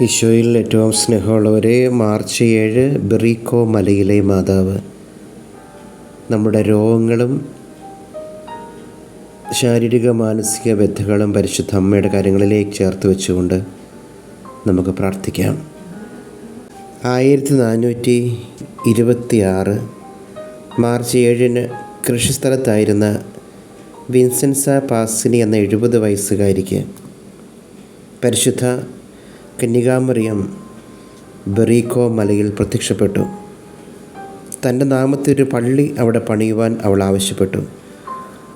ഈശോയിൽ ഏറ്റവും സ്നേഹമുള്ളവരെ, മാർച്ച് 7 ബെറീക്കോ മലയിലെ മാതാവ്. നമ്മുടെ രോഗങ്ങളും ശാരീരിക മാനസിക വ്യഥകളും പരിശുദ്ധ അമ്മയുടെ കാര്യങ്ങളിലേക്ക് ചേർത്ത് വെച്ചുകൊണ്ട് നമുക്ക് പ്രാർത്ഥിക്കാം. 1426 മാർച്ച് 7 കൃഷിസ്ഥലത്തായിരുന്ന വിൻസെൻസ പാസിനി എന്ന 70 വയസ്സുകാരിക്ക് പരിശുദ്ധ കന്യകാമറിയം ബെറീക്കോ മലയിൽ പ്രത്യക്ഷപ്പെട്ടു. തൻ്റെ നാമത്തിൽ ഒരു പള്ളി അവിടെ പണിയുവാൻ അവൾ ആവശ്യപ്പെട്ടു.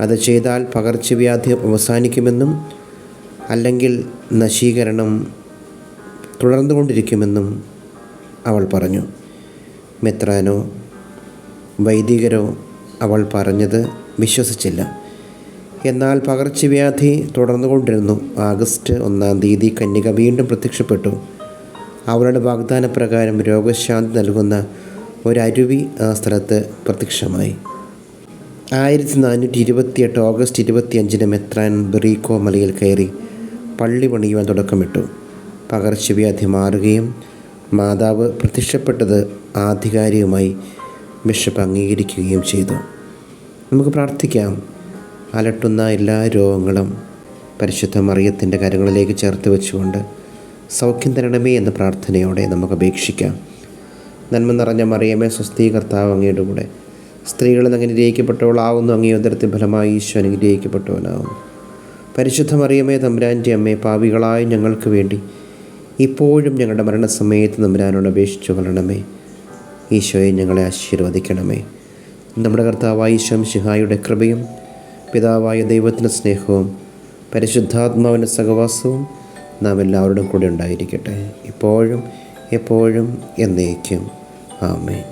അത് ചെയ്താൽ പകർച്ചവ്യാധി അവസാനിക്കുമെന്നും അല്ലെങ്കിൽ നശീകരണം തുടർന്നുകൊണ്ടിരിക്കുമെന്നും അവൾ പറഞ്ഞു. മെത്രാനോ വൈദികരോ അവൾ പറഞ്ഞത് വിശ്വസിച്ചില്ല. എന്നാൽ പകർച്ചവ്യാധി തുടർന്നുകൊണ്ടിരുന്നു. ആഗസ്റ്റ് 1 കന്യക വീണ്ടും പ്രത്യക്ഷപ്പെട്ടു. അവളുടെ വാഗ്ദാനപ്രകാരം രോഗശാന്തി നൽകുന്ന ഒരരുവി ആ സ്ഥലത്ത് പ്രത്യക്ഷമായി. 1428 ഓഗസ്റ്റ് 25 മെത്രാൻ ബെറീക്കോ മലയിൽ കയറി പള്ളി പണിയുവാൻ തുടക്കമിട്ടു. പകർച്ചവ്യാധി മാറുകയും മാതാവ് പ്രത്യക്ഷപ്പെട്ടത് ആധികാരികമായി ബിഷപ്പ് അംഗീകരിക്കുകയും ചെയ്തു. നമുക്ക് പ്രാർത്ഥിക്കാം. അലട്ടുന്ന എല്ലാ രോഗങ്ങളും പരിശുദ്ധ മറിയത്തിൻ്റെ കരങ്ങളിലേക്ക് ചേർത്ത് വെച്ചുകൊണ്ട് സൗഖ്യം തരണമേ എന്ന പ്രാർത്ഥനയോടെ നമുക്ക് അപേക്ഷിക്കാം. നന്മ നിറഞ്ഞ മറിയമേ, സ്വസ്തി, കർത്താവ് അങ്ങയുടെ കൂടെ സ്ത്രീകളിൽ അങ്ങ് അനുഗ്രഹിക്കപ്പെട്ടവളാവുന്നു. അങ്ങേ ഉദരത്തിൻ ഫലമായി ഈശോ അനുഗ്രഹിക്കപ്പെട്ടവനാവുന്നു. പരിശുദ്ധ മറിയമേ, തമ്പുരാൻ്റെ അമ്മേ, പാപികളായ ഞങ്ങൾക്ക് വേണ്ടി ഇപ്പോഴും ഞങ്ങളുടെ മരണസമയത്ത് തമ്പുരാനോട് അപേക്ഷിച്ചു കൊള്ളണമേ. ഈശോയെ ഞങ്ങളെ ആശീർവദിക്കണമേ. നമ്മുടെ കർത്താവായ ഈശോ മിശിഹായുടെ കൃപയും പിതാവായ ദൈവത്തിൻ്റെ സ്നേഹവും പരിശുദ്ധാത്മാവിൻ്റെ സഹവാസവും നാം എല്ലാവരുടെയും കൂടെ ഉണ്ടായിരിക്കട്ടെ, ഇപ്പോഴും എപ്പോഴും എന്നേക്കും. ആമേൻ.